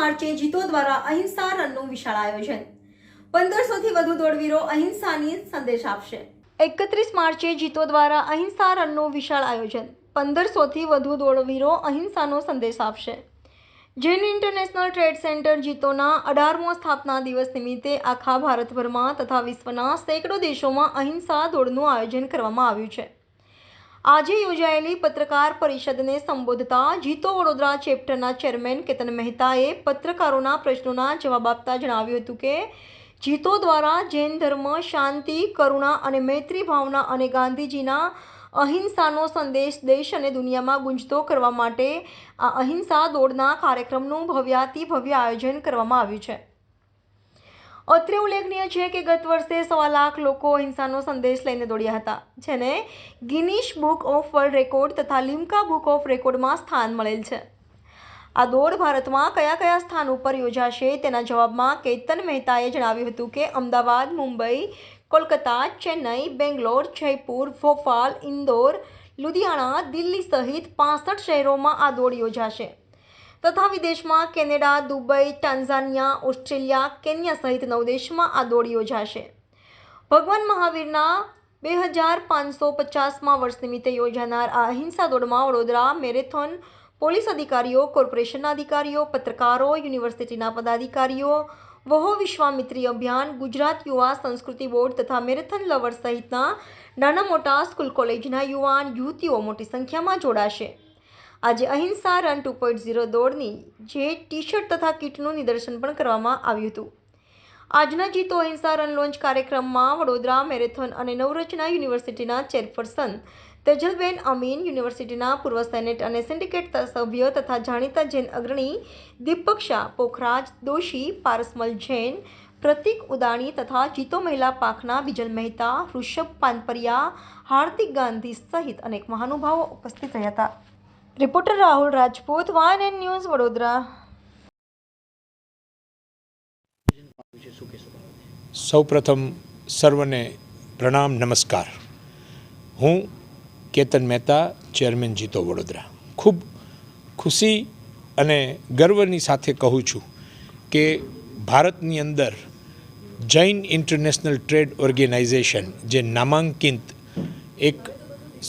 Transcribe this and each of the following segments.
માર્ચે જીતો દ્વારા અહિંસા રનનું વિશાળ આયોજન 1500થી વધુ દોડવીરો અહિંસાની સંદેશ આપશે। 31 માર્ચે જીતો દ્વારા અહિંસા રનનું વિશાળ આયોજન 1500થી વધુ દોડવીરો અહિંસાનો સંદેશ આપશે। જૈન ઇન્ટરનેશનલ ટ્રેડ સેન્ટર જીતોના 18મો સ્થાપના દિવસ નિમિત્તે આખા ભારતભરમાં તથા વિશ્વના સેંકડો દેશોમાં અહિંસા દોડનું આયોજન કરવામાં આવ્યું છે। આજે યોજાયેલી પત્રકાર પરિષદને સંબોધતા જીતો વડોદરા ચેપ્ટરના ચેરમેન કેતન મહેતાએ પત્રકારોના પ્રશ્નોના જવાબ આપતા જણાવ્યું હતું કે જીતો દ્વારા જૈન ધર્મ, શાંતિ, કરુણા અને મૈત્રી ભાવના અને ગાંધીજીના અહિંસાનો સંદેશ દેશ અને દુનિયામાં ગુંજતો કરવા માટે આ અહિંસા દોડના કાર્યક્રમનું ભવ્યાતિભવ્ય આયોજન કરવામાં આવ્યું છે। અત્રે ઉલ્લેખનીય છે કે ગત વર્ષે 1.25 લાખ લોકો અહિંસાનો સંદેશ લઈને દોડ્યા હતા, જેને Guinness book of world record તથા લિમ્કા બુક ઓફ રેકોર્ડમાં સ્થાન મળેલ છે। આ દોડ ભારતમાં કયા સ્થાન ઉપર યોજાશે તેના જવાબમાં કેતન મહેતાએ જણાવ્યું હતું કે અમદાવાદ, મુંબઈ, કોલકાતા, ચેન્નઈ, બેંગ્લોર, જયપુર, ભોપાલ, ઇન્દોર, લુધિયાણા, દિલ્હી સહિત 65 શહેરોમાં આ દોડ યોજાશે તથા વિદેશમાં Canada, Dubai, Tanzania, Australia, Kenya સહિત 9 દેશમાં આ દોડ યોજાશે। ભગવાન મહાવીરના 2550મા વર્ષ નિમિત્તે યોજાનાર આ અહિંસા દોડમાં વડોદરા મેરેથોન પોલીસ અધિકારીઓ, કોર્પોરેશનના અધિકારીઓ, પત્રકારો, યુનિવર્સિટીના પદાધિકારીઓ, વહો વિશ્વામિત્રી અભિયાન, ગુજરાત યુવા સંસ્કૃતિ બોર્ડ તથા મેરેથોન લવર્સ સહિતના નાના મોટા સ્કૂલ કોલેજના યુવાન યુવતીઓ મોટી સંખ્યામાં જોડાશે। આજે અહિંસા રન 2.0 દોડની જે ટી-શર્ટ તથા કીટનું નિદર્શન પણ કરવામાં આવ્યું હતું। આજના જીતો અહિંસા રન લોન્ચ કાર્યક્રમમાં વડોદરા મેરેથોન અને નવરચના યુનિવર્સિટીના ચેરપર્સન તેજલબેન અમીન, યુનિવર્સિટીના પૂર્વ સેનેટ અને સિન્ડિકેટ સભ્ય તથા જાણીતા જૈન અગ્રણી દીપક શાહ, પોખરાજ દોશી, પારસમલ જૈન, પ્રતિક ઉદાણી તથા જીતો મહિલા પાંખના બીજલ મહેતા, ઋષભ પાનપરિયા, હાર્દિક ગાંધી સહિત અનેક મહાનુભાવો ઉપસ્થિત રહ્યા હતા। Reporter Rahul Rajput, YNN news, Vadodara. સૌપ્રથમ સર્વને પ્રણામ, નમસ્કાર। હું કેતન મહેતા, ચેરમેન જીતો વડોદરા। ખૂબ ખુશી અને ગર્વની સાથે કહું છું કે ભારતની અંદર જૈન ઇન્ટરનેશનલ ટ્રેડ ઓર્ગેનાઇઝેશન જે નામાંકિત એક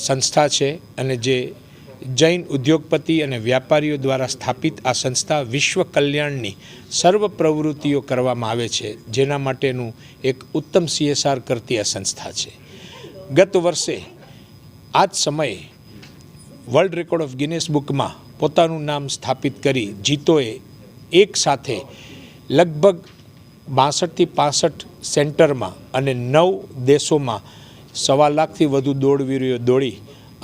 સંસ્થા છે અને જે જૈન ઉદ્યોગપતિ અને વ્યાપારીઓ દ્વારા સ્થાપિત આ સંસ્થા વિશ્વ કલ્યાણની સર્વ પ્રવૃત્તિઓ કરવામાં આવે છે, જેના માટેનું એક ઉત્તમ CSR કરતી આ સંસ્થા છે। ગત વર્ષે આ જ સમયે વર્લ્ડ રેકોર્ડ ઓફ ગિનેસ બુકમાં પોતાનું નામ સ્થાપિત કરી જીતોએ એક સાથે લગભગ 62 થી 65 સેન્ટરમાં અને 9 દેશોમાં 1.25 લાખથી વધુ દોડવીરોએ દોડી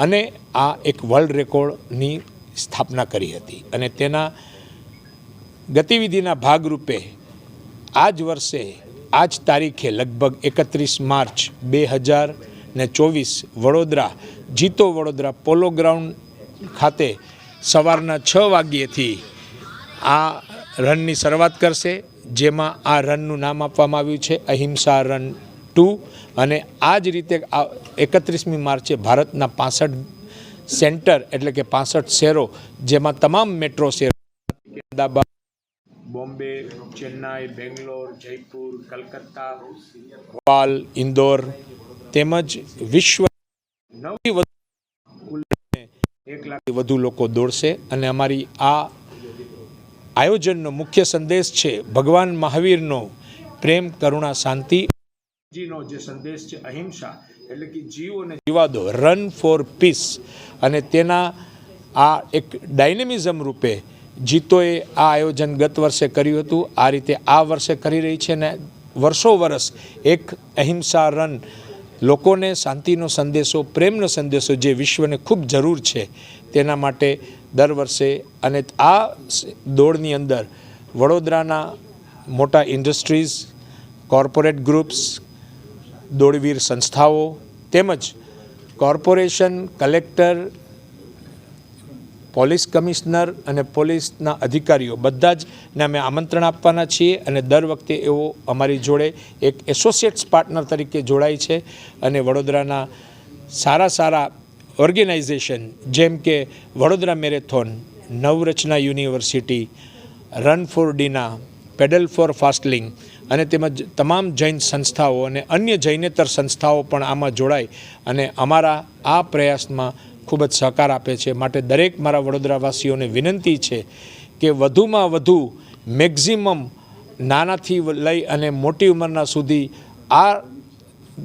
અને આ એક વર્લ્ડ રેકોર્ડની સ્થાપના કરી હતી। અને તેના ગતિવિધિના ભાગરૂપે આ જ વર્ષે આ જ તારીખે લગભગ 31 March 2024 Vadodara JITO Vadodara polo ground ખાતે સવારના 6 વાગ્યેથી આ રનની શરૂઆત કરશે, જેમાં આ રનનું નામ આપવામાં આવ્યું છે અહિંસા રન 2। અને આ જ રીતે 31મી માર્ચે ભારતના 65 સેન્ટર એટલે કે 65 શહેરો, જેમાં તમામ મેટ્રો શહેરો અમદાવાદ, બોમ્બે, ચેન્નાઈ, બેંગ્લોર, જયપુર, કલકત્તા, ભોપાલ, ઇન્દોર તેમજ વિશ્વ 9થી વધુ 1 લાખથી વધુ લોકો દોડશે। અને અમારી આ આયોજનનો મુખ્ય સંદેશ છે ભગવાન મહાવીરનો પ્રેમ, કરુણા, શાંતિ નો જે સંદેશ છે અહિંસા, એટલે કે જીવો અને જીવા દો, રન ફોર પીસ। અને તેના આ એક ડાયનેમિઝમ રૂપે જીતોએ આ આયોજન ગત વર્ષે કર્યું હતું, આ રીતે આ વર્ષે કરી રહી છે અને વર્ષો વર્ષ એક અહિંસા રન લોકોને શાંતિનો સંદેશો, પ્રેમનો સંદેશો જે વિશ્વને ખૂબ જરૂર છે તેના માટે દર વર્ષે। અને આ દોડની અંદર વડોદરાના મોટા ઇન્ડસ્ટ્રીઝ, કોર્પોરેટ ગ્રુપ્સ, દોડવીર સંસ્થાઓ તેમજ કોર્પોરેશન, કલેક્ટર, પોલીસ કમિશનર અને પોલીસના અધિકારીઓ બધા જ ને અમે આમંત્રણ આપવાના છીએ। અને દર વખતે એવો અમારી જોડે એક એસોસિએટ્સ પાર્ટનર તરીકે જોડાય છે અને વડોદરાના સારા ઓર્ગેનાઇઝેશન જેમ કે Vadodara marathon, Navrachna university run for ડીના, પેડલ ફોર ફાસ્ટલિંગ અને તેમજ તમામ જૈન સંસ્થાઓ અને અન્ય જૈનેતર સંસ્થાઓ પણ આમાં જોડાય અને અમારા આ પ્રયાસમાં ખૂબ જ સહકાર આપે છે. માટે દરેક મારા વડોદરાવાસીઓને વિનંતી છે કે વધુમાં વધુ મેક્ઝિમમ નાનાથી લઈ અને મોટી ઉંમરના સુધી આ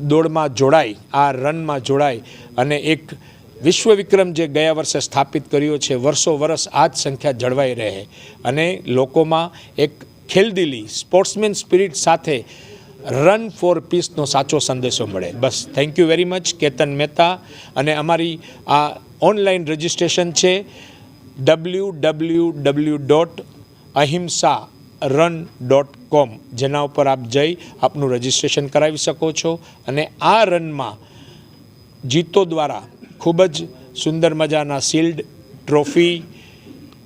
દોડમાં જોડાય, આ રનમાં જોડાય અને એક વિશ્વ વિક્રમ જે ગયા વર્ષે સ્થાપિત કર્યો છે, વર્ષો વર્ષ આ જ સંખ્યા જળવાઈ રહે અને લોકોમાં એક ખેલદિલી સ્પોર્ટ્સમેન સ્પિરિટ સાથે રન ફોર પીસનો સાચો સંદેશો મળે. બસ, thank you very much Ketan Mehta. અને અમારી આ ઓનલાઈન રજિસ્ટ્રેશન છે www.ahimsarun.com, જેના ઉપર આપ જઈ આપનું રજિસ્ટ્રેશન કરાવી શકો છો. અને આ રનમાં જીતો દ્વારા ખૂબ જ સુંદર મજાના શિલ્ડ, ટ્રોફી,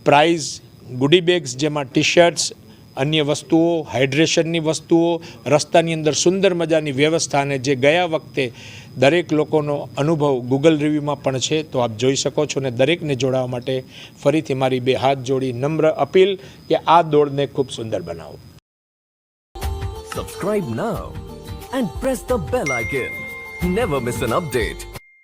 પ્રાઇઝ, ગુડી બેગ્સ જેમાં ટી શર્ટ્સ, અન્ય વસ્તુઓ, હાઇડ્રેશનની વસ્તુઓ, રસ્તાની અંદર સુંદર મજાની વ્યવસ્થા અને જે ગયા વખતે દરેક લોકોનો અનુભવ ગૂગલ રિવ્યૂમાં પણ છે, તો આપ જોઈ શકો છો. અને દરેકને જોડાવા માટે ફરીથી મારી બે હાથ જોડી નમ્ર અપીલ કે આ દોડને ખૂબ સુંદર બનાવો. Subscribe now and press the bell icon. Never miss an update.